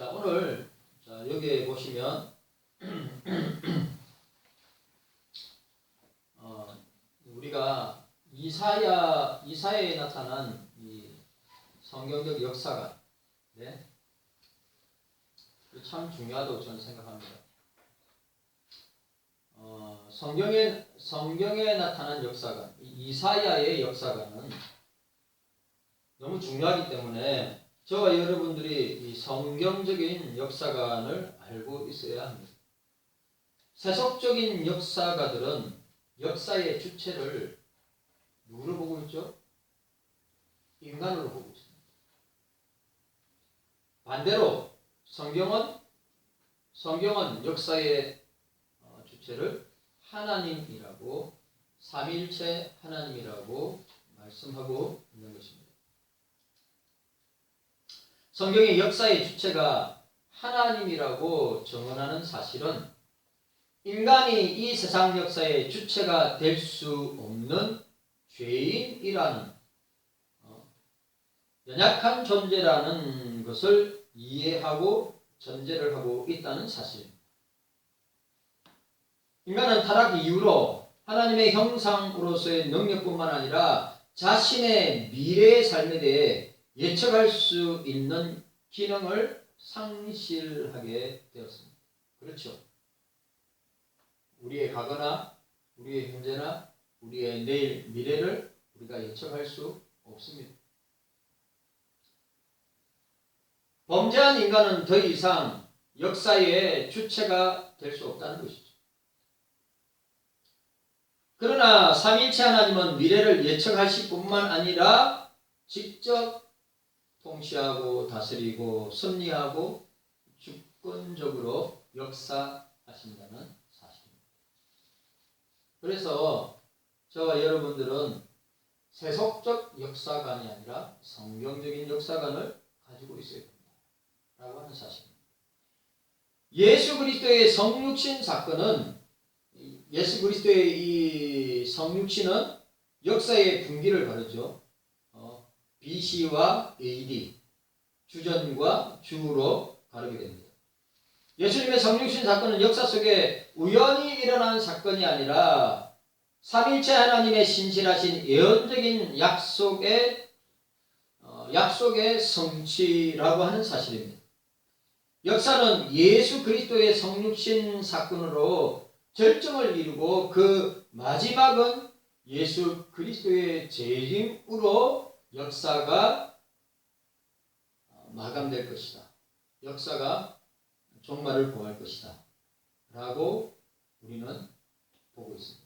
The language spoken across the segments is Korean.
자, 오늘 여기에 보시면 우리가 이사야에 나타난 이 성경적 역사가 참 중요하다고 저는 생각합니다. 성경에 나타난 역사관, 이사야의 역사관은 너무 중요하기 때문에 저와 여러분들이 이 성경적인 역사관을 알고 있어야 합니다. 세속적인 역사가들은 역사의 주체를 누구로 보고 있죠? 인간으로 보고 있습니다. 반대로 성경은 역사의 주체를 하나님이라고, 삼위일체 하나님이라고 말씀하고 있는 것입니다. 성경의 역사의 주체가 하나님이라고 정언하는 사실은 인간이 이 세상 역사의 주체가 될 수 없는 죄인이라는 연약한 존재라는 것을 이해하고 전제를 하고 있다는 사실입니다. 인간은 타락 이후로 하나님의 형상으로서의 능력뿐만 아니라 자신의 미래의 삶에 대해 예측할 수 있는 기능을 상실하게 되었습니다. 그렇죠. 우리의 과거나 우리의 현재나 우리의 내일 미래를 우리가 예측할 수 없습니다. 범죄한 인간은 더 이상 역사의 주체가 될 수 없다는 것이죠. 그러나 삼위일체 하나님은 미래를 예측하실 뿐만 아니라 직접 통치하고 다스리고 섭리하고 주권적으로 역사하신다는 사실입니다. 그래서 저와 여러분들은 세속적 역사관이 아니라 성경적인 역사관을 가지고 있어야 된다 라고 하는 사실입니다. 예수 그리스도의 성육신 사건은, 예수 그리스도의 이 성육신은 역사의 분기를 가르죠. BC와 AD, 주전과 주후로 가르게 됩니다. 예수님의 성육신 사건은 역사 속에 우연히 일어난 사건이 아니라 삼위일체 하나님의 신실하신 예언적인 약속의 성취라고 하는 사실입니다. 역사는 예수 그리스도의 성육신 사건으로 절정을 이루고 그 마지막은 예수 그리스도의 재림으로 역사가 마감될 것이다. 역사가 종말을 보할 것이다 라고 우리는 보고 있습니다.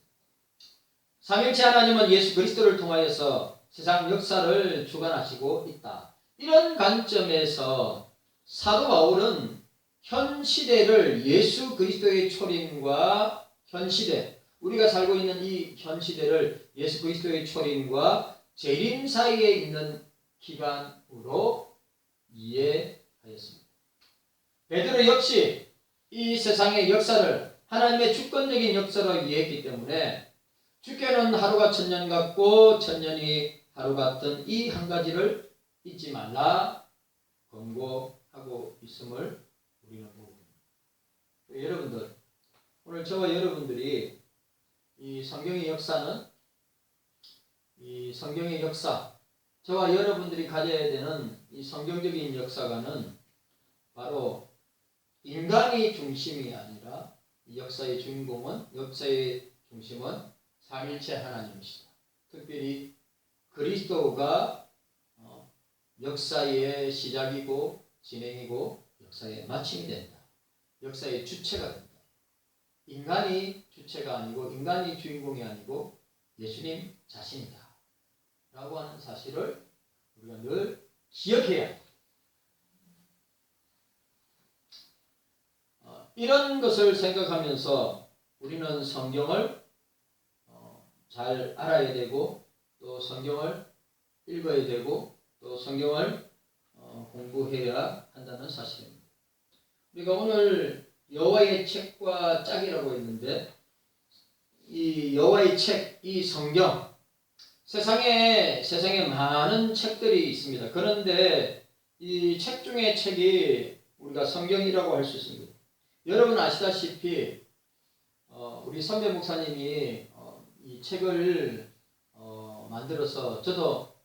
삼위일체 하나님은 예수 그리스도를 통하여서 세상 역사를 주관하시고 있다. 이런 관점에서 사도 바울은 현 시대를 예수 그리스도의 초림과 현 시대, 우리가 살고 있는 이 현 시대를 예수 그리스도의 초림과 재림 사이에 있는 기간으로 이해하였습니다. 베드로 역시 이 세상의 역사를 하나님의 주권적인 역사로 이해했기 때문에 주께는 하루가 천년 같고 천년이 하루 같은 이 한 가지를 잊지 말라 권고하고 있음을 우리는 보고 있습니다. 여러분들, 오늘 저와 여러분들이 이 성경의 역사는, 이 성경의 역사, 저와 여러분들이 가져야 되는 이 성경적인 역사관은 바로 인간의 중심이 아니라 이 역사의 주인공은, 역사의 중심은 삼위일체 하나님이시다. 특별히 그리스도가 역사의 시작이고 진행이고 역사의 마침이 된다. 역사의 주체가 된다. 인간이 주체가 아니고, 인간이 주인공이 아니고 예수님 자신이다 라고 하는 사실을 우리가 늘 기억해야 합니다. 이런 것을 생각하면서 우리는 성경을 잘 알아야 되고, 또 성경을 읽어야 되고, 또 성경을 공부해야 한다는 사실입니다. 우리가 오늘 여호와의 책과 짝이라고 했는데, 이 여호와의 책, 이 성경, 세상에 많은 책들이 있습니다. 그런데 이 책 중에 책이 우리가 성경이라고 할 수 있습니다. 여러분 아시다시피 우리 선배 목사님이 이 책을 만들어서 저도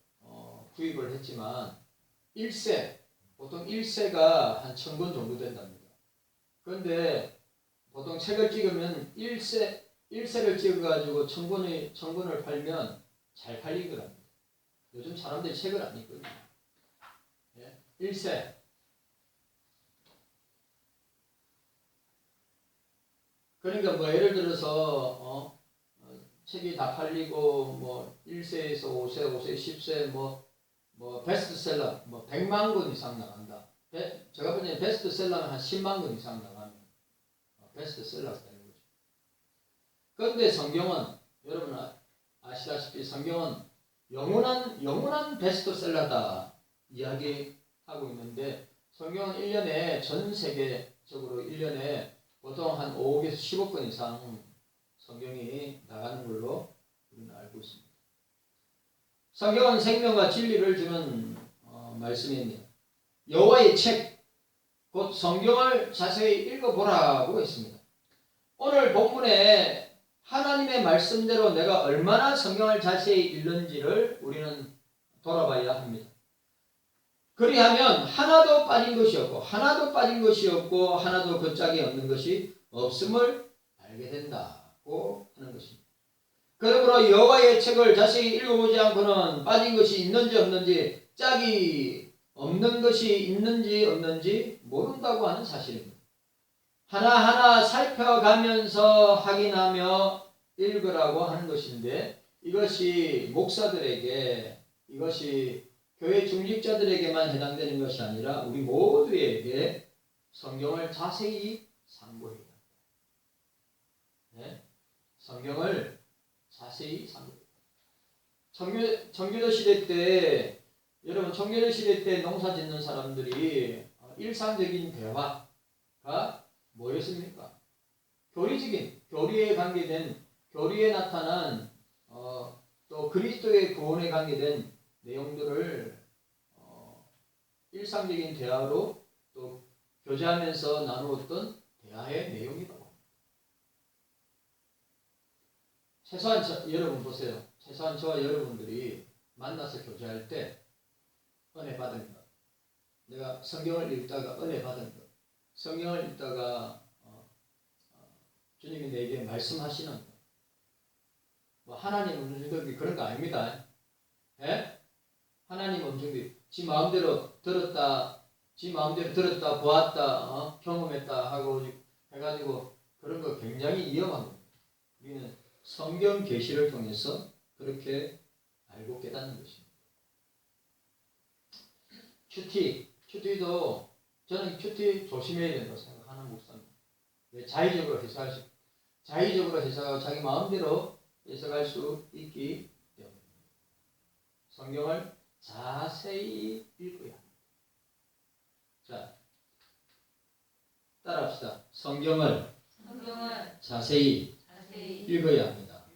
구입을 했지만 1세, 보통 1세가 한 1000권 정도 된답니다. 그런데 보통 책을 찍으면 1세를 찍어가지고 1000권을 팔면 잘 팔리더랍니다. 요즘 사람들이 책을 안 읽거든요. 1세. 그러니까 뭐 예를 들어서 책이 다 팔리고 뭐 1세에서 5세, 10세 뭐 베스트셀러 뭐 100만 권 이상 나간다. 제가 볼 때는 베스트셀러는 한 10만 권 이상 나가면 베스트셀러가 되는 거죠. 그런데 성경은 여러분 아시다시피 성경은 영원한 베스트셀러다 이야기하고 있는데 성경은 1년에 전 세계적으로 1년에 보통 한 5억에서 10억 권 이상 성경이 나가는 걸로 우리는 알고 있습니다. 성경은 생명과 진리를 주는 말씀입니다. 여호와의 책, 곧 성경을 자세히 읽어보라고 했습니다. 오늘 본문에 하나님의 말씀대로 내가 얼마나 성경을 자세히 읽는지를 우리는 돌아봐야 합니다. 그리하면 하나도 빠진 것이 없고 하나도 걷짝이 없는 것이 없음을 알게 된다고 하는 것입니다. 그러므로 여호와의 책을 자세히 읽어보지 않고는 빠진 것이 있는지 없는지, 짝이 없는 것이 있는지 없는지 모른다고 하는 사실입니다. 하나하나 살펴가면서 확인하며 읽으라고 하는 것인데, 이것이 목사들에게, 이것이 교회 중직자들에게만 해당되는 것이 아니라 우리 모두에게 성경을 자세히 상고해야 합니다. 네? 성경을 자세히 상고해야 합니다. 청교도 시대 때, 여러분 청교도 시대 때 농사 짓는 사람들이 일상적인 대화가 뭐였습니까? 교리적인, 교리에 나타난 또 그리스도의 구원에 관계된 내용들을 일상적인 대화로 또 교제하면서 나누었던 대화의 내용이라고 합니다. 최소한 여러분 보세요. 최소한 저와 여러분들이 만나서 교제할 때 은혜 받은 것, 내가 성경을 읽다가 은혜 받은 것, 성경을 읽다가 주님이 내게 말씀하시는 것, 뭐 하나님 음성들이 그런 거 아닙니다. 예? 하나님 음성들이 지 마음대로 들었다, 보았다, 경험했다 하고 해가지고 그런 거 굉장히 위험한 겁니다. 우리는 성경 계시를 통해서 그렇게 알고 깨닫는 것입니다. 큐티도 저는 큐티 조심해야 된다고 생각하는 목사입니다. 왜 자의적으로 해석하고 자기 마음대로 해석할 수 있기 때문에 성경을 자세히 읽어야 합니다. 자, 따라합시다. 성경을 자세히 읽어야 합니다.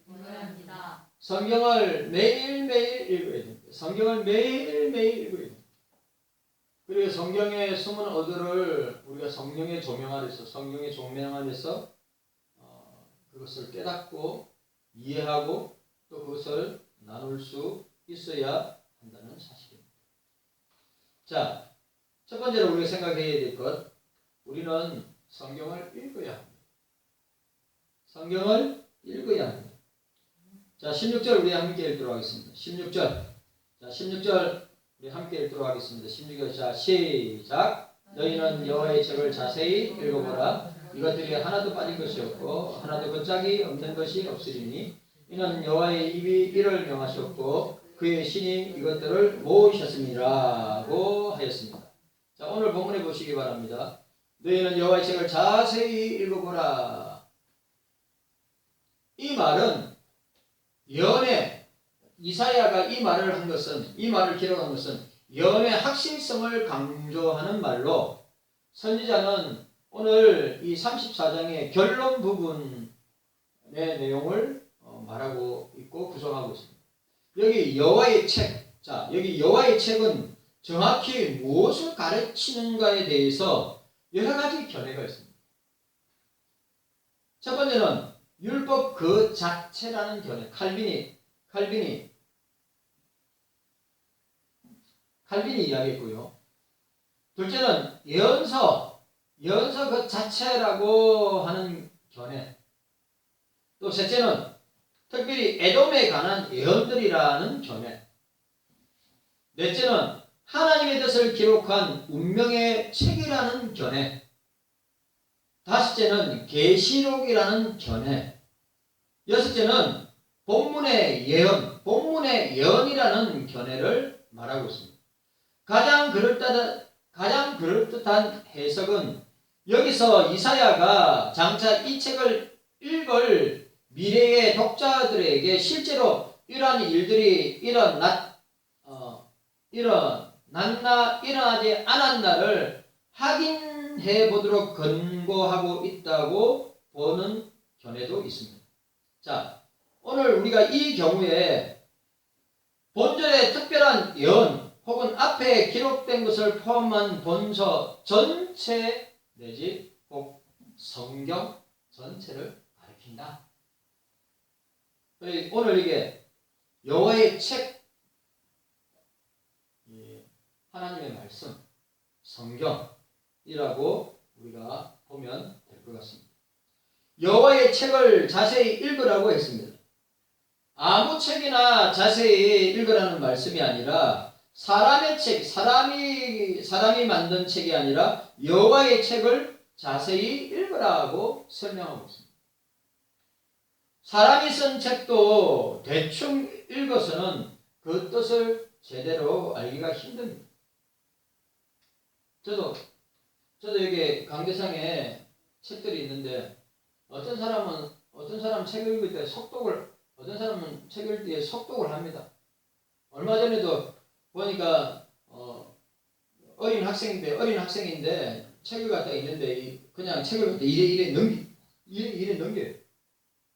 성경을 매일매일 읽어야 됩니다. 성경을 매일매일 읽어야 됩니다. 그리고 성경의 숨은 어들을 우리가 성령의 조명 아래서 그것을 깨닫고 이해하고 또 그것을 나눌 수 있어야 한다는 사실입니다. 자, 첫 번째로 우리가 생각해야 될 것, 우리는 성경을 읽어야 합니다. 성경을 읽어야 합니다. 자, 16절 우리 함께 읽도록 하겠습니다. 16절 우리 함께 읽도록 하겠습니다. 16절 자, 시작. 너희는 여호와의 책을 자세히 읽어보라. 이것들이 하나도 빠진 것이 없고 하나도 걷짝이 없는 것이 없으리니 이는 여호와의 입이 이를 명하셨고 그의 신이 이것들을 모으셨음이라고 하였습니다. 자, 오늘 본문에 보시기 바랍니다. 너희는 여호와의 책을 자세히 읽어보라. 이 말은 이사야가 이 말을 기록한 것은 연의 확실성을 강조하는 말로, 선지자는 오늘 이 34장의 결론 부분의 내용을 말하고 있고 구성하고 있습니다. 여기 여호와의 책, 자, 여기 여호와의 책은 정확히 무엇을 가르치는가에 대해서 여러 가지 견해가 있습니다. 첫 번째는 율법 그 자체라는 견해. 칼빈이 이야기했고요. 둘째는 예언서 그 자체라고 하는 견해. 또 셋째는 특별히 에돔에 관한 예언들이라는 견해. 넷째는 하나님의 뜻을 기록한 운명의 책이라는 견해. 다섯째는 계시록이라는 견해. 여섯째는 본문의 예언이라는 견해를 말하고 있습니다. 가장 그럴듯한 해석은 여기서 이사야가 장차 이 책을 읽을 미래의 독자들에게 실제로 이러한 일들이 일어나지 않았나를 확인해 보도록 권고하고 있다고 보는 견해도 있습니다. 자, 오늘 우리가 이 경우에 본절의 특별한 예언 혹은 앞에 기록된 것을 포함한 본서 전체 내지 꼭 성경 전체를 가리킨다. 오늘 이게 여호와의 책, 하나님의 말씀, 성경이라고 우리가 보면 될 것 같습니다. 여호와의 책을 자세히 읽으라고 했습니다. 아무 책이나 자세히 읽으라는 말씀이 아니라 사람의 책, 사람이 만든 책이 아니라 여호와의 책을 자세히 읽으라고 설명하고 있습니다. 사람이 쓴 책도 대충 읽어서는 그 뜻을 제대로 알기가 힘듭니다. 저도 여기 강대상에 책들이 있는데 어떤 사람은 책을 읽을 때 어떤 사람은 책 읽을 때 속독을 합니다. 얼마 전에도 보니까 어린 학생인데 책을 갖다 있는데 그냥 책을 갖다 이래 넘겨요.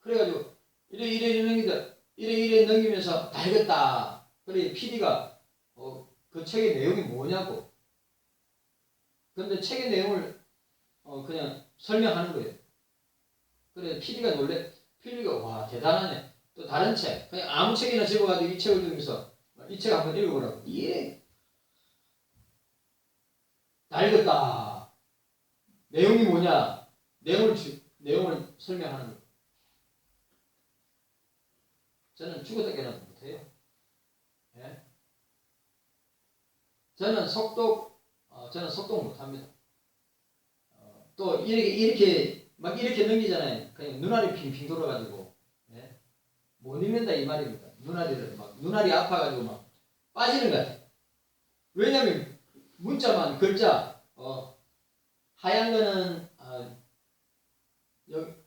그래가지고 이래 넘기면서 다 읽었다. 그래 PD가 그 책의 내용이 뭐냐고. 그런데 책의 내용을 그냥 설명하는 거예요. 그래 PD가 와 대단하네. 또 다른 책 그냥 아무 책이나 집어가지고 이 책을 들으면서 이 책 한번 읽어보라고. 예. 다 읽었다. 내용이 뭐냐? 내용을 설명하는 거예요. 저는 죽었다 깨어나도 못해요. 예? 저는 속독 못합니다. 또 이렇게 넘기잖아요. 그냥 눈알이 핑핑 돌아가지고 예? 못 읽는다 이 말입니다. 눈알이 아파가지고 막 빠지는 것 같아요. 왜냐하면 문자만 글자 하얀 거는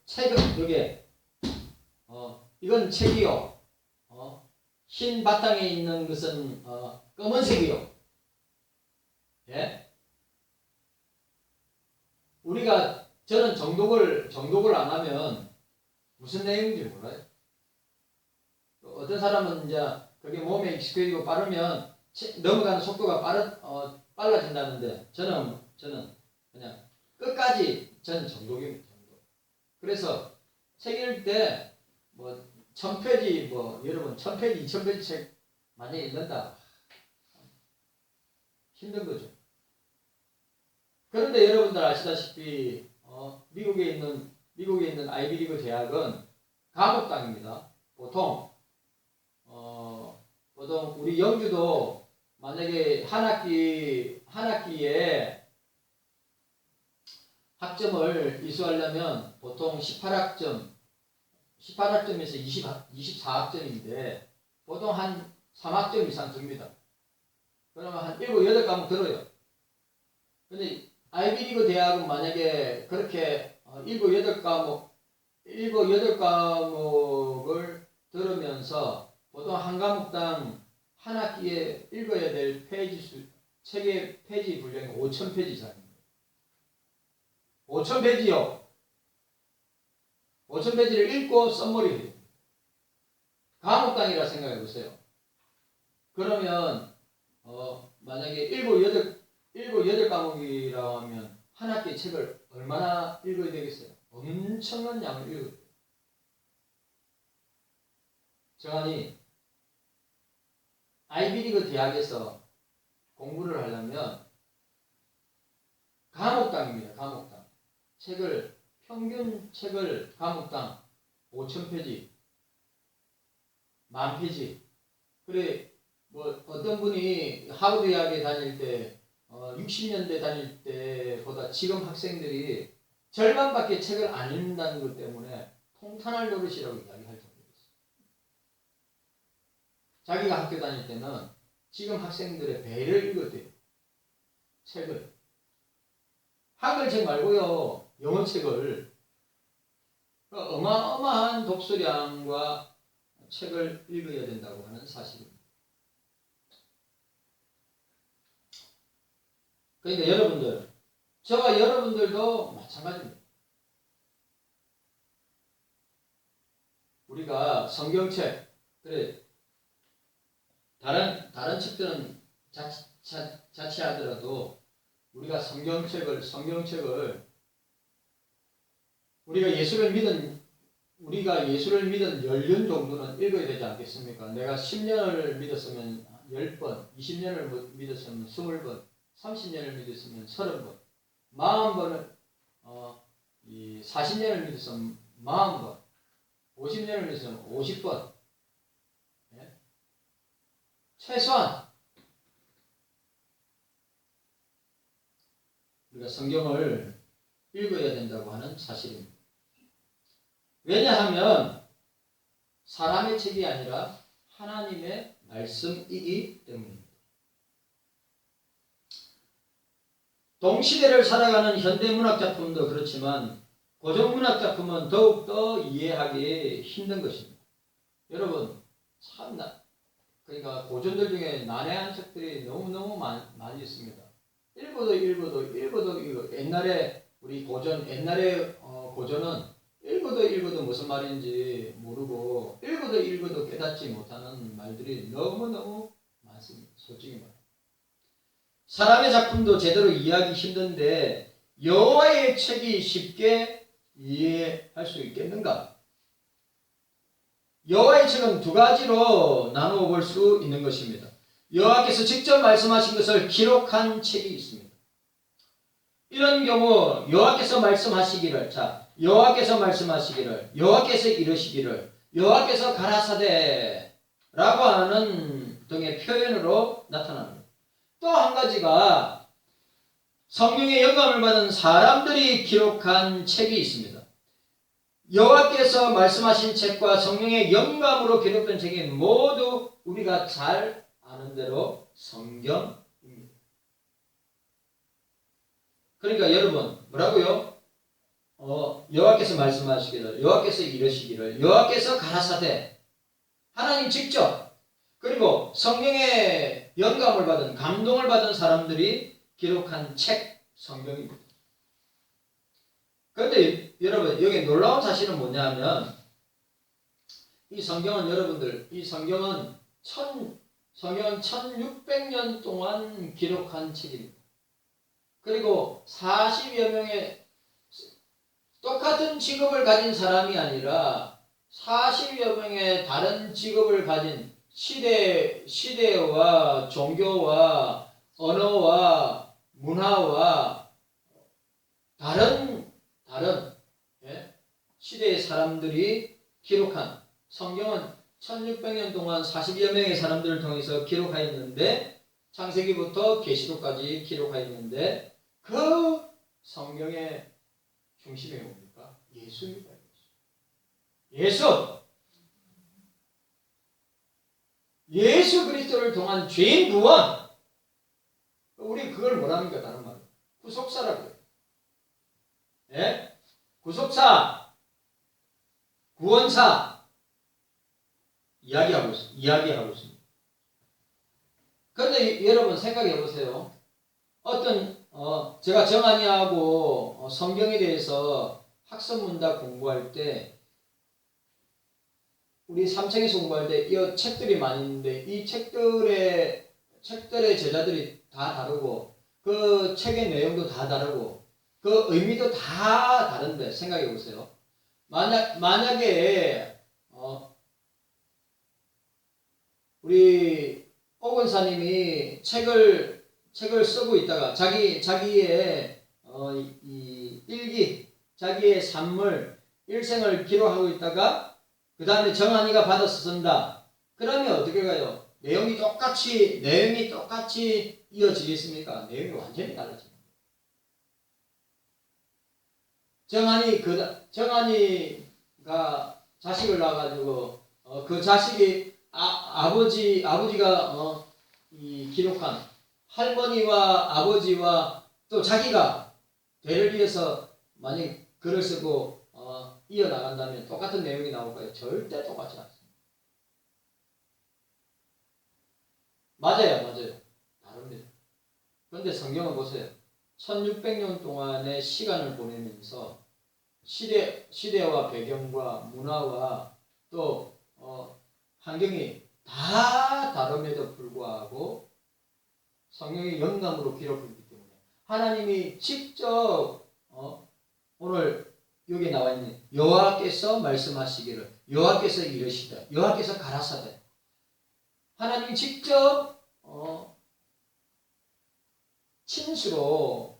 책은 여기에 이건 책이요. 흰 바탕에 있는 것은 검은색이요. 예? 저는 정독을 안 하면 무슨 내용인지 몰라요. 어떤 사람은 이제 그게 몸에 익숙해지고 빠르면 넘어가는 속도가 빨라진다는데 저는 그냥 끝까지 저는 정독입니다. 정독. 그래서 책 읽을 때 1000페이지 여러분 1000페이지 2000페이지 책 많이 읽는다. 힘든 거죠. 그런데 여러분들 아시다시피 미국에 있는 아이비리그 대학은 감옥당입니다. 보통 우리 영주도 만약에 한 학기에 학점을 이수하려면 보통 18학점에서 24학점인데 보통 한 3학점 이상 줍니다. 그러면 한 7, 8과목 들어요. 근데 아이비리그 대학은 만약에 그렇게 7, 8과목을 들으면서 보통 한 과목당 한 학기에 읽어야 될 책의 페이지 분량이 5000페이지 이상입니다. 5000페이지요. 5000페이지를 읽고 썸머리해요. 과목당이라 생각해 보세요. 그러면 만약에 7, 8과목이라고 하면 한 학기의 책을 얼마나 읽어야 되겠어요? 엄청난 양을 읽어야 돼요. 정한이 아이비리그 대학에서 공부를 하려면 과목당입니다. 과목당. 평균 책을 과목당 5,000페이지, 10,000페이지. 그래, 어떤 분이 하버드 대학에 다닐 때, 60년대 다닐 때보다 지금 학생들이 절반밖에 책을 안 읽는다는 것 때문에 통탄할 노릇이라고 이야기할 정도였어요. 자기가 학교 다닐 때는 지금 학생들의 배를 읽어대요. 책을. 한글책 말고요. 영어책을. 어마어마한 독서량과 책을 읽어야 된다고 하는 사실입니다. 그러니까 여러분들, 저와 여러분들도 마찬가지입니다. 우리가 성경책, 그래, 다른 책들은 자취하더라도 우리가 성경책을 우리가 예수를 믿은 연륜 정도는 읽어야 되지 않겠습니까? 내가 10년을 믿었으면 10번, 20년을 믿었으면 20번, 30년을 믿었으면 30번, 40번을 40년을 믿었으면 40번, 50년을 믿었으면 50번. 네? 최소한 우리가 성경을 읽어야 된다고 하는 사실입니다. 왜냐하면 사람의 책이 아니라 하나님의 말씀이기 때문입니다. 동시대를 살아가는 현대문학 작품도 그렇지만 고전문학 작품은 더욱더 이해하기 힘든 것입니다. 여러분, 참나, 그러니까 고전들 중에 난해한 책들이 너무너무 많이 있습니다. 읽어도 옛날에 우리 고전은 읽어도 무슨 말인지 모르고 읽어도 깨닫지 못하는 말들이 너무너무 많습니다. 솔직히 말해요. 사람의 작품도 제대로 이해하기 힘든데 여호와의 책이 쉽게 이해할 수 있겠는가? 여호와의 책은 두 가지로 나누어 볼 수 있는 것입니다. 여호와께서 직접 말씀하신 것을 기록한 책이 있습니다. 이런 경우 여호와께서 말씀하시기를, 여호와께서 이르시기를, 여호와께서 가라사대 라고 하는 등의 표현으로 나타납니다. 또 한 가지가 성령의 영감을 받은 사람들이 기록한 책이 있습니다. 여호와께서 말씀하신 책과 성령의 영감으로 기록된 책이 모두 우리가 잘 아는 대로 성경입니다. 그러니까 여러분, 뭐라고요? 여호와께서 말씀하시기를, 여호와께서 이르시기를, 여호와께서 가라사대, 하나님 직접, 그리고 성령의 영감을 받은, 감동을 받은 사람들이 기록한 책, 성경입니다. 그런데 여러분, 여기 놀라운 사실은 뭐냐면 이 성경은 1600년 동안 기록한 책입니다. 그리고 40여 명의 똑같은 직업을 가진 사람이 아니라 40여 명의 다른 직업을 가진 시대와 종교와 언어와 문화와 다른 시대의 사람들이 기록한 성경은 1600년 동안 40여 명의 사람들을 통해서 기록하였는데, 창세기부터 계시록까지 기록하였는데, 그 성경의 중심이 뭡니까? 예수입니다. 예수 그리스도를 통한 죄인 구원. 우리 그걸 뭐랍니까? 다른 말로 구속사라고 해요. 예? 구속사, 구원사 이야기하고 있습니다. 그런데 여러분 생각해 보세요. 제가 정한이하고 성경에 대해서 학습문답 공부할 때, 우리 3층에서 공부할 때 이 책들이 많이 있는데 이 책들의 제자들이 다 다르고 그 책의 내용도 다 다르고 그 의미도 다 다른데 생각해 보세요. 만약에 우리 오 권사님이 책을 쓰고 있다가 자기의 이 일기, 자기의 삶을 일생을 기록하고 있다가 그 다음에 정한이가 받아서 쓴다. 그러면 어떻게 가요? 내용이 똑같이 이어지겠습니까? 내용이 완전히 달라집니다. 정한이가 자식을 낳아가지고 그 자식이 아버지가 이 기록한 할머니와 아버지와 또 자기가 대를 위해서 만약 글을 쓰고 이어나간다면 똑같은 내용이 나올까요? 절대 똑같지 않습니다. 맞아요. 다릅니다. 그런데 성경을 보세요. 1600년 동안의 시간을 보내면서 시대와 배경과 문화와 또 환경이 다 다름에도 불구하고 성경의 영감으로 기록했기 때문에 하나님이 직접 오늘 여기 나와 있는 여호와께서 말씀하시기를 여호와께서 이르시되 여호와께서 가라사대 하나님이 직접 친수로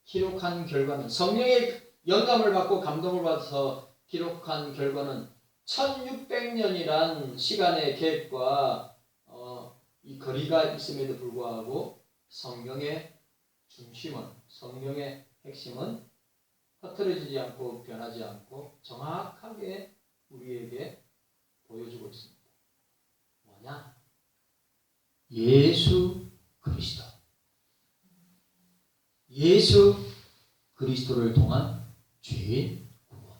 기록한 결과는 성령의 영감을 받고 감동을 받아서 기록한 결과는 1600년이란 시간의 갭과 이 거리가 있음에도 불구하고 성경의 중심은 성경의 핵심은 흐트러지지 않고 변하지 않고 정확하게 우리에게 보여주고 있습니다. 뭐냐? 예수 그리스도. 예수 그리스도를 통한 죄인 구원.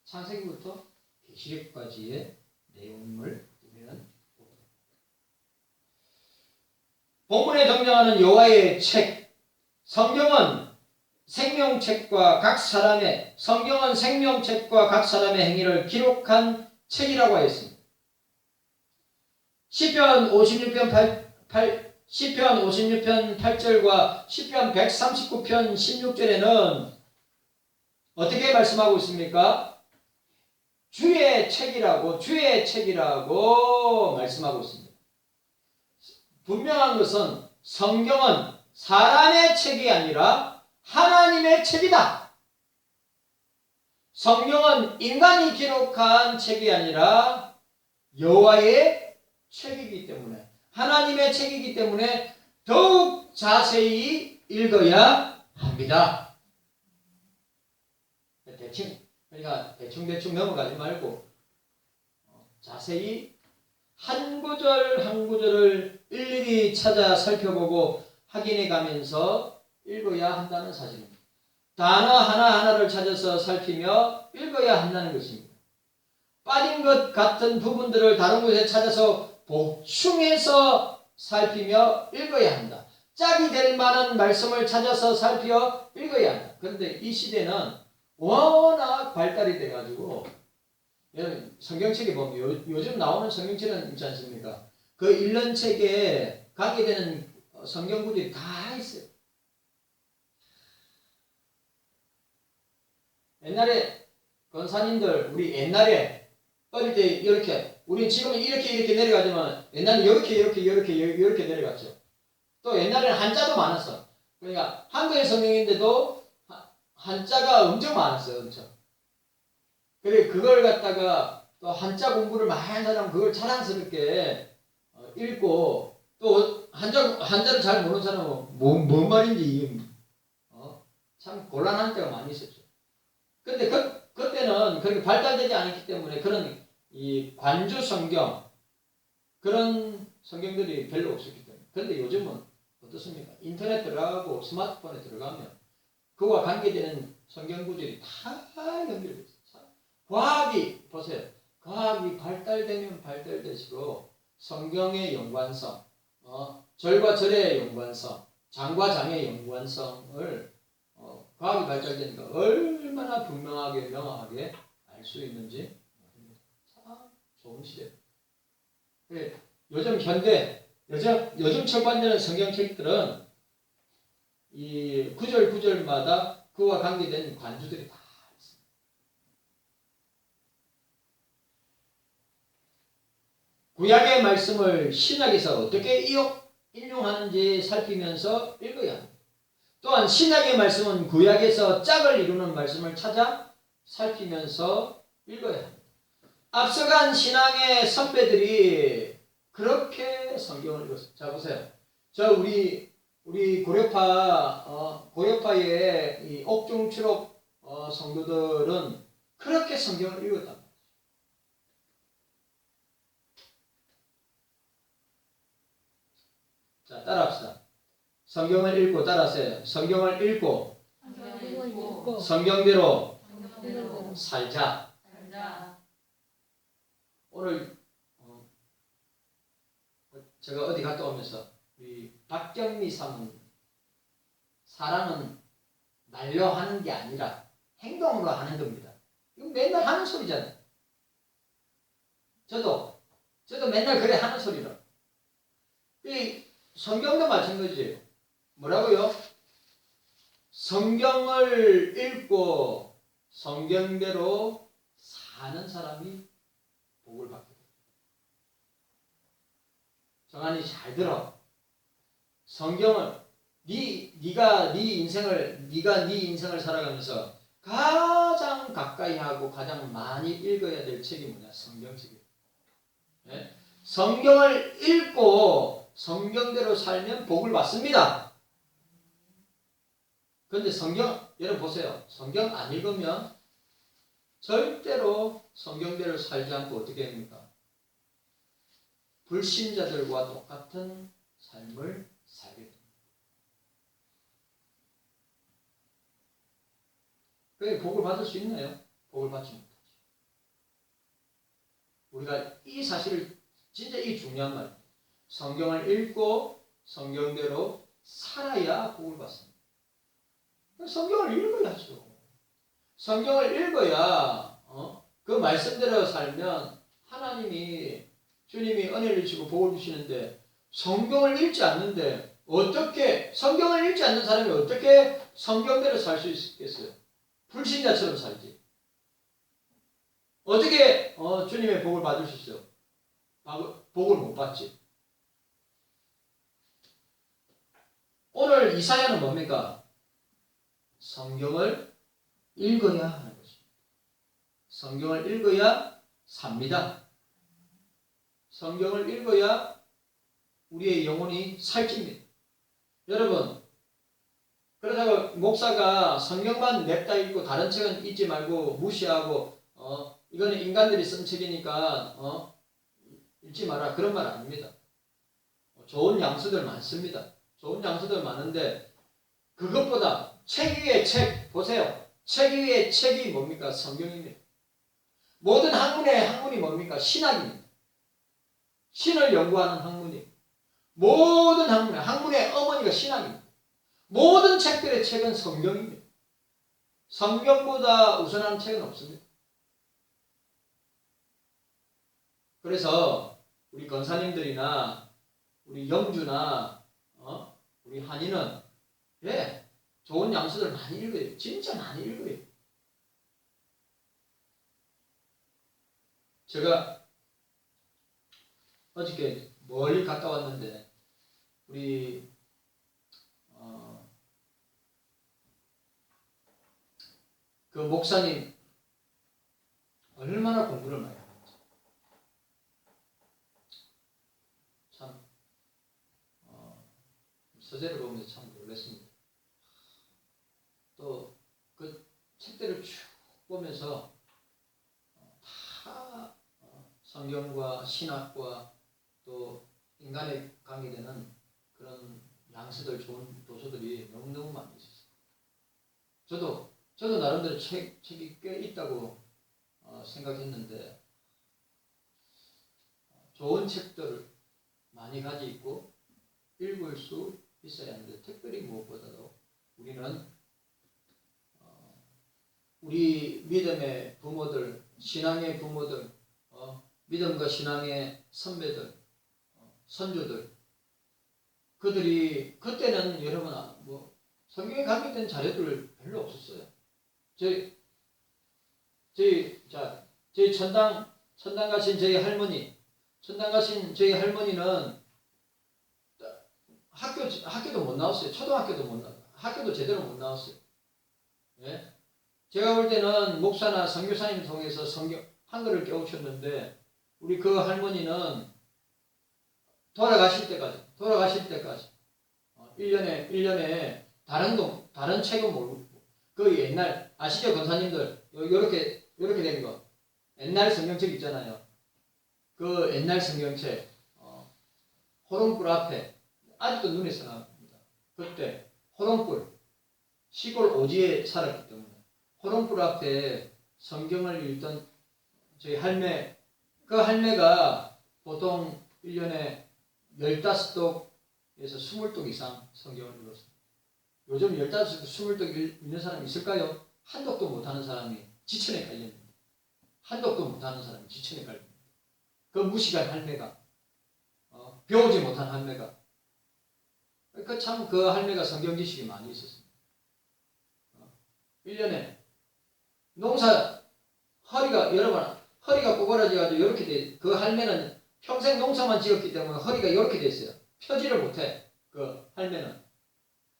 창세기부터 계시록까지의 내용을 우리는 봅니다. 본문에 등장하는 여호와의 책, 성경은 생명책과 각 사람의 행위를 기록한 책이라고 하였습니다. 시편 56편 8절과 시편 139편 16절에는 어떻게 말씀하고 있습니까? 주의 책이라고 말씀하고 있습니다. 분명한 것은 성경은 사람의 책이 아니라 하나님의 책이다. 성경은 인간이 기록한 책이 아니라 여호와의 책이기 때문에 하나님의 책이기 때문에 더욱 자세히 읽어야 합니다. 그러니까 대충 넘어가지 말고 자세히 한 구절 한 구절을 일일이 찾아 살펴보고 확인해 가면서 읽어야 한다는 사실입니다. 단어 하나하나를 찾아서 살피며 읽어야 한다는 것입니다. 빠진 것 같은 부분들을 다른 곳에 찾아서 보충해서 살피며 읽어야 한다. 짝이 될 만한 말씀을 찾아서 살펴 읽어야 한다. 그런데 이 시대는 워낙 발달이 돼가지고 성경책에 보면 요즘 나오는 성경책은 있지 않습니까? 그 1년책에 가게 되는 성경구들이 다 있어요. 옛날에 권사님들 우리 옛날에 어릴 때 이렇게 우리 지금은 이렇게 내려가지만 옛날에 이렇게 내려갔죠. 또 옛날에는 한자도 많았어. 그러니까 한글 성경인데도 한자가 엄청 많았어요. 엄청. 그래 그걸 갖다가 또 한자 공부를 많이 한 사람은 그걸 자랑스럽게 읽고 또 한자를 잘 모르는 사람은 뭔 말인지 참 곤란한 때가 많이 있었죠. 근데 그때는 그렇게 발달되지 않았기 때문에 그런 이 관주 성경 그런 성경들이 별로 없었기 때문에. 그런데 요즘은 어떻습니까? 인터넷 들어가고 스마트폰에 들어가면 그와 관계되는 성경 구절이 다 연결되어 있어요. 과학이 보세요. 과학이 발달되면 발달될수록 성경의 연관성, 절과 절의 연관성, 장과 장의 연관성을 과학이 발달되니까 얼마나 분명하게 명확하게 알 수 있는지 참 좋은 시대. 요즘 현대 요즘 출판되는 성경책들은 이 구절 구절마다 그와 관계된 관주들이 다 있습니다. 구약의 말씀을 신약에서 어떻게 인용하는지 살피면서 읽어야 합니다. 또한 신약의 말씀은 구약에서 짝을 이루는 말씀을 찾아 살피면서 읽어야 합니다. 앞서간 신앙의 선배들이 그렇게 성경을 읽었어요. 자 보세요. 저 우리 고려파의 이 옥중추록 성도들은 그렇게 성경을 읽었단 말이에요. 자 따라합시다. 성경을 읽고 따라하세요. 성경을 읽고 성경대로 살자. 오늘 제가 어디 갔다 오면서 우리 박경미 사모님, 사랑은 말로 하는 게 아니라 행동으로 하는 겁니다. 이거 맨날 하는 소리잖아요. 저도 맨날 그래 하는 소리라. 이 성경도 마찬가지예요. 뭐라고요? 성경을 읽고 성경대로 사는 사람이 복을 받게 됩니다. 정한이 잘 들어. 성경을 네가 네 인생을 살아가면서 가장 가까이 하고 가장 많이 읽어야 될 책이 뭐냐? 성경책이에요. 네? 성경을 읽고 성경대로 살면 복을 받습니다. 그런데 여러분 보세요. 성경 안 읽으면 절대로 성경대로 살지 않고 어떻게 합니까? 불신자들과 똑같은 삶을 살게 됩니다. 그게 복을 받을 수 있나요? 복을 받지 못하죠. 우리가 이 사실을 진짜 이 중요한 말이에요. 성경을 읽고 성경대로 살아야 복을 받습니다. 성경을 읽어야죠. 성경을 읽어야 그 말씀대로 살면 주님이 은혜를 주시고 복을 주시는데 성경을 읽지 않는데 성경을 읽지 않는 사람이 어떻게 성경대로 살 수 있겠어요? 불신자처럼 살지. 어떻게 주님의 복을 받을 수 있어요? 복을 못 받지. 오늘 이사야는 뭡니까? 성경을 읽어야 하는 것입니다. 성경을 읽어야 삽니다. 성경을 읽어야 우리의 영혼이 살집니다. 여러분, 그러다가 목사가 성경만 냅다 읽고 다른 책은 읽지 말고 무시하고 이거는 인간들이 쓴 책이니까 읽지 마라 그런 말 아닙니다. 좋은 양수들 많습니다. 좋은 양수들 많은데 그것보다 책 위에 책 보세요. 책 위에 책이 뭡니까? 성경입니다. 모든 학문의 학문이 뭡니까? 신학입니다. 신을 연구하는 학문이 모든 학문의 어머니가 신학입니다. 모든 책들의 책은 성경입니다. 성경보다 우선한 책은 없습니다. 그래서 우리 권사님들이나 우리 영주나 우리 한이는 좋은 양수들 많이 읽어요. 진짜 많이 읽어요. 제가 어저께 멀리 갔다 왔는데 우리 그 목사님 얼마나 공부를 많이 하는지 참 서재를 보면서 참 놀랐습니다. 또 그 책들을 쭉 보면서 다 성경과 신학과 또 인간에 관계되는 그런 양수들 좋은 도서들이 너무너무 많이 있었어요. 저도 나름대로 책이 꽤 있다고 생각했는데 좋은 책들을 많이 가지고 있고 읽을 수 있어야 하는데 특별히 무엇보다도 우리는 우리 믿음의 부모들, 신앙의 부모들, 믿음과 신앙의 선배들, 선조들, 그들이 그때는 여러분 성경에 관계된 자료들 별로 없었어요. 저희 천당 가신 저희 할머니는 학교도 못 나왔어요. 학교도 제대로 못 나왔어요. 예? 제가 볼 때는 목사나 선교사님 통해서 성경 한글을 깨우쳤는데 우리 그 할머니는 돌아가실 때까지 1년에 다른 책은 모르고 그 옛날 아시죠 권사님들 요렇게 된 거 옛날 성경책 있잖아요. 그 옛날 성경책 호롱불 앞에 아직도 눈에서 나옵니다. 그때 호롱불 시골 오지에 살았기 때문에 호롱불 앞에 성경을 읽던 저희 할매, 그 할매가 보통 1년에 15독에서 20독 이상 성경을 읽었습니다. 요즘 15독, 20독 읽는 사람이 있을까요? 한 독도 못하는 사람이 지천에 깔립니다. 한 독도 못하는 사람이 지천에 깔립니다. 그 무식한 할매가 배우지 못한 할매가 그 할매가 성경 지식이 많이 있었습니다. 1년에 농사 허리가 꼬그라져가지고 이렇게 돼. 그 할매는 평생 농사만 지었기 때문에 허리가 이렇게 돼 있어요. 펴지를 못해. 그 할매는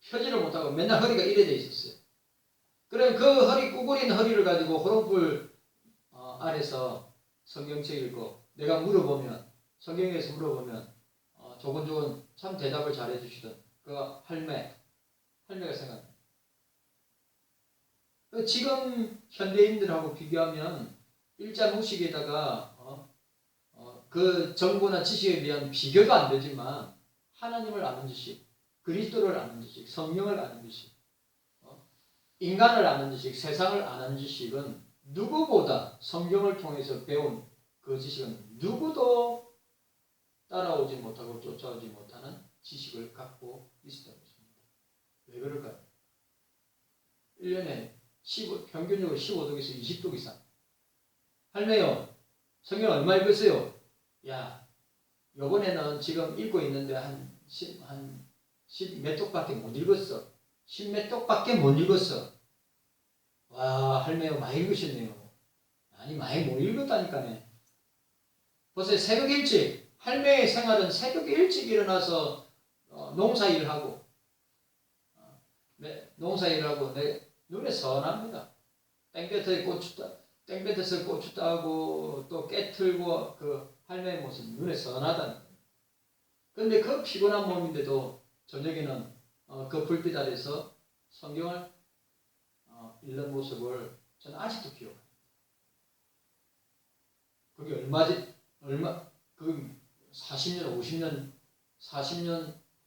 펴지를 못하고 맨날 허리가 이래 돼 있었어요. 그럼 그 허리 구부린 허리를 가지고 호롱불 아래서 성경책 읽고 내가 성경에서 물어보면 조곤조곤 참 대답을 잘해 주시던 그 할매가 생각납니다. 지금 현대인들하고 비교하면 일자 무식에다가 그 정보나 지식에 대한 비교도 안 되지만 하나님을 아는 지식, 그리스도를 아는 지식, 성령을 아는 지식, 인간을 아는 지식, 세상을 아는 지식은 누구보다 성경을 통해서 배운 그 지식은 누구도 따라오지 못하고 쫓아오지 못하는 지식을 갖고 있었던 것입니다. 왜 그럴까요? 1년에 평균적으로 15독에서 20독 이상. 할매요, 성경 얼마 읽었어요? 야, 요번에는 지금 읽고 있는데 한 10 몇 독밖에 못 읽었어. 10 몇 독밖에 못 읽었어. 와, 할매요, 많이 읽으셨네요. 아니, 많이 못 읽었다니까네. 벌써 새벽 일찍, 할매의 생활은 새벽 일찍 일어나서 농사일을 하고, 내 눈에 선합니다. 땡볕에서 고추 따고 또 깨 틀고 그 할매의 모습 눈에 선하다는 거예요. 그런데 그 피곤한 몸인데도 저녁에는 그 불빛 아래서 성경을 읽는 모습을 저는 아직도 기억합니다. 그게 그 40년, 50년, 40년